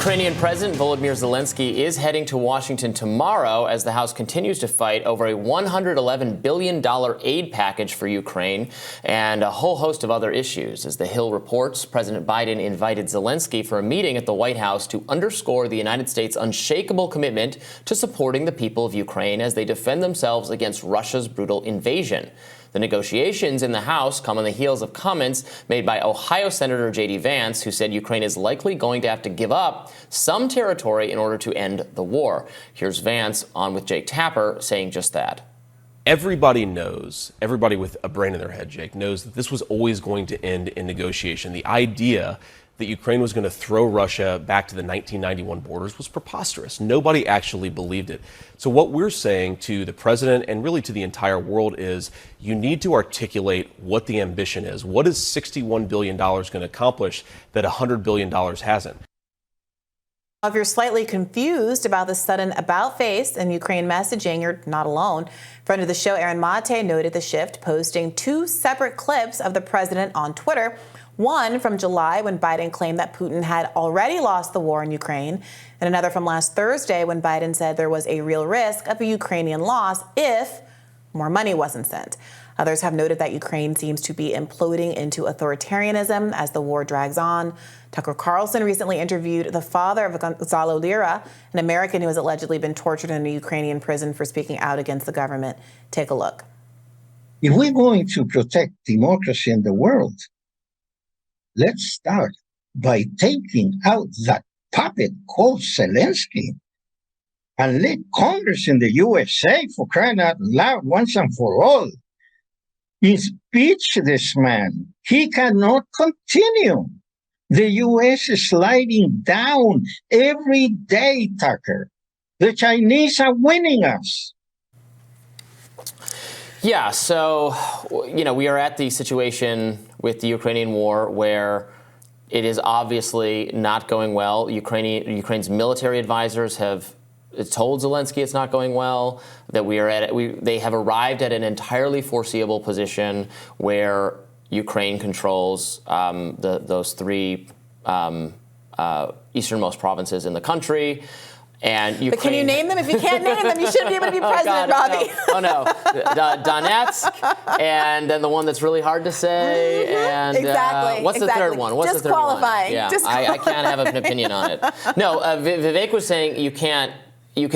Ukrainian President Volodymyr Zelensky is heading to Washington tomorrow as the House continues to fight over a $111 billion aid package for Ukraine and a whole host of other issues. As The Hill reports, President Biden invited Zelensky for a meeting at the White House to underscore the United States' unshakable commitment to supporting the people of Ukraine as they defend themselves against Russia's brutal invasion. The negotiations in the House come on the heels of comments made by Ohio Senator J.D. Vance, who said Ukraine is likely going to have to give up some territory in order to end the war. Here's Vance on with Jake Tapper saying just that. Everybody knows, everybody with a brain in their head, Jake, knows that this was always going to end in negotiation. The idea that Ukraine was going to throw Russia back to the 1991 borders was preposterous. Nobody actually believed it. So what we're saying to the president and really to the entire world is you need to articulate what the ambition is. What is $61 billion going to accomplish that $100 billion hasn't? If you're slightly confused about the sudden about-face in Ukraine messaging, you're not alone. Friend of the show, Aaron Mate, noted the shift, posting two separate clips of the president on Twitter. One from July when Biden claimed that Putin had already lost the war in Ukraine, and another from last Thursday when Biden said there was a real risk of a Ukrainian loss if more money wasn't sent. Others have noted that Ukraine seems to be imploding into authoritarianism as the war drags on. Tucker Carlson recently interviewed the father of Gonzalo Lira, an American who has allegedly been tortured in a Ukrainian prison for speaking out against the government. Take a look. If we're going to protect democracy in the world, let's start by taking out that puppet called Zelensky and let Congress in the USA, for crying out loud, once and for all, impeach this man. He cannot continue. The U.S. is sliding down every day, Tucker. The Chinese are winning us. Yeah, so, we are at the situation with the Ukrainian war where it is obviously not going well. Ukraine's military advisors have told Zelensky it's not going well, that they have arrived at an entirely foreseeable position where Ukraine controls those three easternmost provinces in the country. And Ukraine, but can you name them? If you can't name them, you shouldn't be able to be president, Robby. Oh, no. Donetsk, and then the one that's really hard to say. And exactly. What's the third one? What's Just the third qualifying. one? Yeah, Just I can't have an opinion on it. No, Vivek was saying you can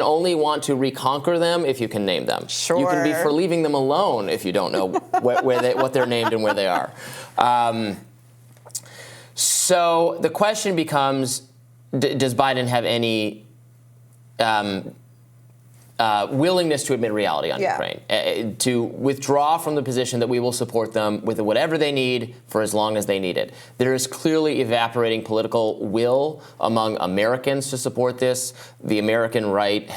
only want to reconquer them if you can name them. Sure. You can be for leaving them alone if you don't know what they're named and where they are. So the question becomes, does Biden have any willingness to admit reality on Ukraine, to withdraw from the position that we will support them with whatever they need for as long as they need it. There is clearly evaporating political will among Americans to support this. The American right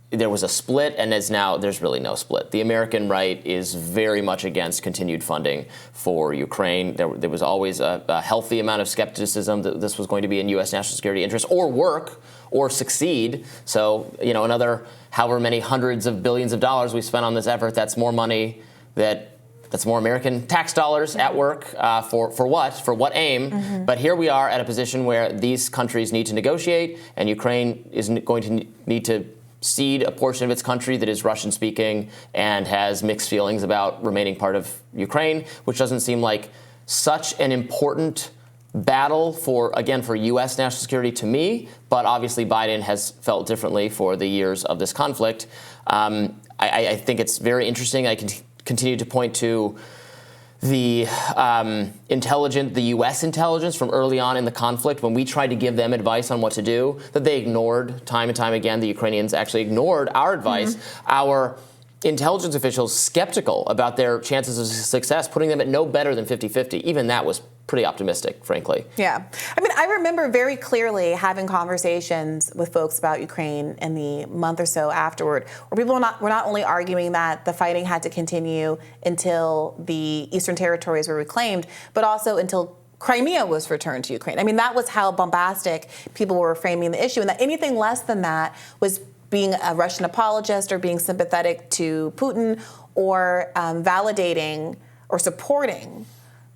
there was a split, and there's really no split. The American right is very much against continued funding for Ukraine. There was always a healthy amount of skepticism that this was going to be in U.S. national security interest or work or succeed. So, another however many hundreds of billions of dollars we spent on this effort, that's more money that's more American tax dollars at work for what? For what aim? Mm-hmm. But here we are at a position where these countries need to negotiate, and Ukraine is going to need to cede a portion of its country that is Russian-speaking and has mixed feelings about remaining part of Ukraine, which doesn't seem like such an important battle for U.S. national security to me, but obviously Biden has felt differently for the years of this conflict. I think it's very interesting. I can continue to point to the U.S. intelligence from early on in the conflict, when we tried to give them advice on what to do, that they ignored time and time again. The Ukrainians actually ignored our advice. Mm-hmm. Our intelligence officials skeptical about their chances of success, putting them at no better than 50-50. Even that was pretty optimistic, frankly. Yeah. I remember very clearly having conversations with folks about Ukraine in the month or so afterward, where people were not only arguing that the fighting had to continue until the eastern territories were reclaimed, but also until Crimea was returned to Ukraine. That was how bombastic people were framing the issue, and that anything less than that was being a Russian apologist or being sympathetic to Putin or validating or supporting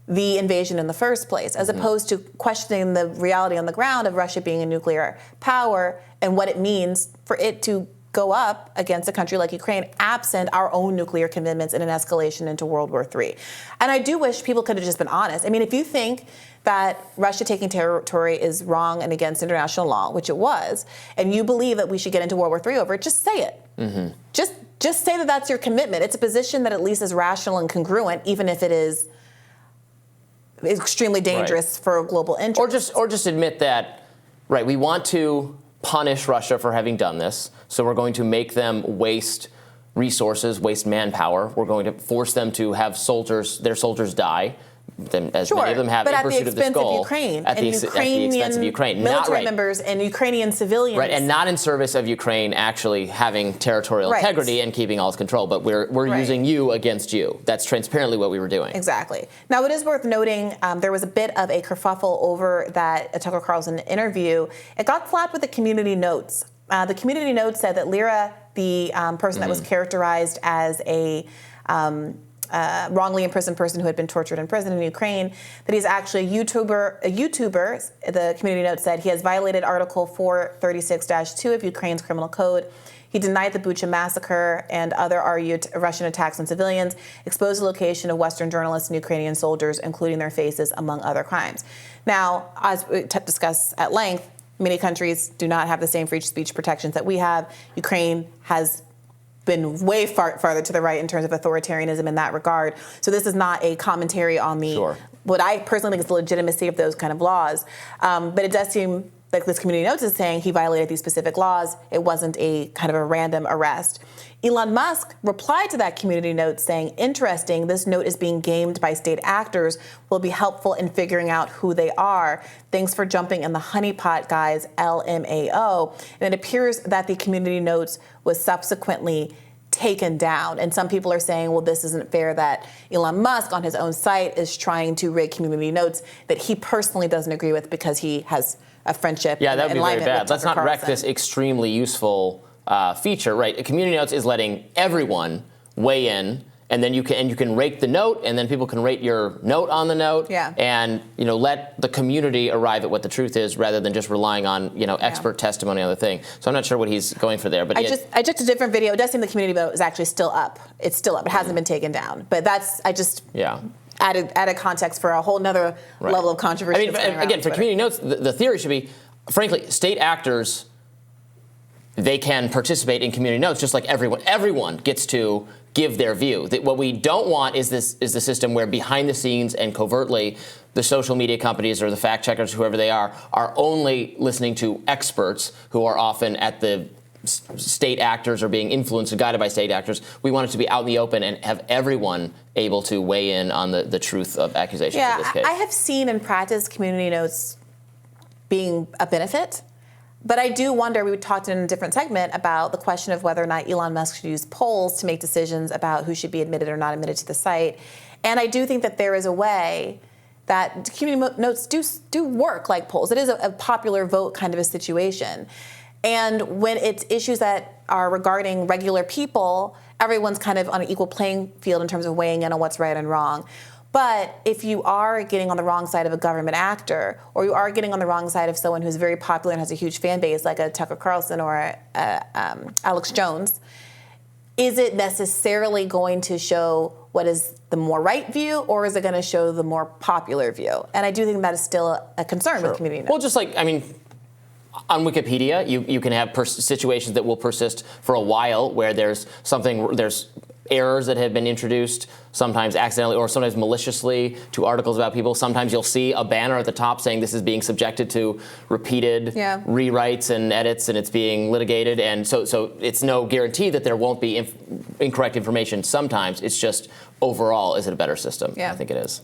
the invasion in the first place, as opposed to questioning the reality on the ground of Russia being a nuclear power and what it means for it to go up against a country like Ukraine, absent our own nuclear commitments and an escalation into World War III. And I do wish people could have just been honest. I mean, if you think that Russia taking territory is wrong and against international law, which it was, and you believe that we should get into World War III over it, just say it. Just say that that's your commitment. It's a position that at least is rational and congruent, even if it is extremely dangerous for global interests. Or just admit that, right, we want to punish Russia for having done this, so we're going to make them waste resources, waste manpower. We're going to force them to have their soldiers die, as many of them have, in pursuit of this goal. At the expense of Ukraine. Military members and Ukrainian civilians. Right, and not in service of Ukraine actually having territorial integrity and keeping all its control, but we're using you against you. That's transparently what we were doing. Exactly. Now, it is worth noting there was a bit of a kerfuffle over that Tucker Carlson interview. It got slapped with the community notes. The community notes said that Lyra, the person that was characterized as a wrongly imprisoned person who had been tortured in prison in Ukraine, that he's actually a YouTuber. The community note said he has violated Article 436-2 of Ukraine's criminal code. He denied the Bucha massacre and other Russian attacks on civilians, exposed the location of Western journalists and Ukrainian soldiers, including their faces, among other crimes. Now, as we discussed at length, many countries do not have the same free speech protections that we have. Ukraine has been way farther to the right in terms of authoritarianism in that regard. So this is not a commentary on what I personally think is the legitimacy of those kind of laws. But it does seem like this community notes is saying he violated these specific laws. It wasn't a kind of a random arrest. Elon Musk replied to that community note saying, interesting, this note is being gamed by state actors, will be helpful in figuring out who they are. Thanks for jumping in the honeypot, guys, LMAO. And it appears that the community notes was subsequently taken down. And some people are saying, well, this isn't fair that Elon Musk on his own site is trying to rig community notes that he personally doesn't agree with because he has a friendship. Yeah, that would be very bad. Let's not wreck Carlson. this extremely useful feature, right? Community notes is letting everyone weigh in, and then you can rate the note, and then people can rate your note on the note, and let the community arrive at what the truth is, rather than just relying on expert testimony on the thing. So I'm not sure what he's going for there, but I checked a different video. It does seem the community vote is actually still up. It's still up. It hasn't been taken down. But added context for a whole nother level of controversy. I mean, again, for community notes, the theory should be, frankly, state actors, they can participate in community notes just like everyone. Everyone gets to give their view. What we don't want is the system where behind the scenes and covertly the social media companies or the fact checkers, whoever they are only listening to experts who are often at the state actors or being influenced and guided by state actors. We want it to be out in the open and have everyone able to weigh in on the truth of accusations in this case. I have seen in practice community notes being a benefit. But I do wonder, we talked in a different segment about the question of whether or not Elon Musk should use polls to make decisions about who should be admitted or not admitted to the site. And I do think that there is a way that community notes do work like polls. It is a popular vote kind of a situation. And when it's issues that are regarding regular people, everyone's kind of on an equal playing field in terms of weighing in on what's right and wrong. But if you are getting on the wrong side of a government actor, or you are getting on the wrong side of someone who's very popular and has a huge fan base, like a Tucker Carlson or Alex Jones, is it necessarily going to show what is the more right view, or is it going to show the more popular view? And I do think that is still a concern with community notes. Well, just like, on Wikipedia, you can have situations that will persist for a while where there's errors that have been introduced, sometimes accidentally or sometimes maliciously, to articles about people. Sometimes you'll see a banner at the top saying this is being subjected to repeated rewrites and edits, and it's being litigated. And so it's no guarantee that there won't be incorrect information. Sometimes it's just overall, is it a better system? Yeah. I think it is.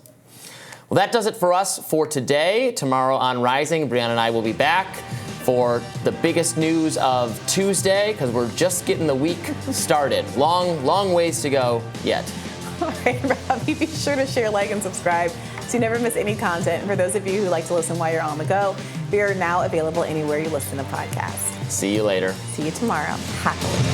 Well, that does it for us for today. Tomorrow on Rising, Briahna and I will be back for the biggest news of Tuesday, because we're just getting the week started. Long ways to go yet. All right, Robby, be sure to share, like, and subscribe so you never miss any content. And for those of you who like to listen while you're on the go, we are now available anywhere you listen to podcasts. See you later. See you tomorrow. Happily.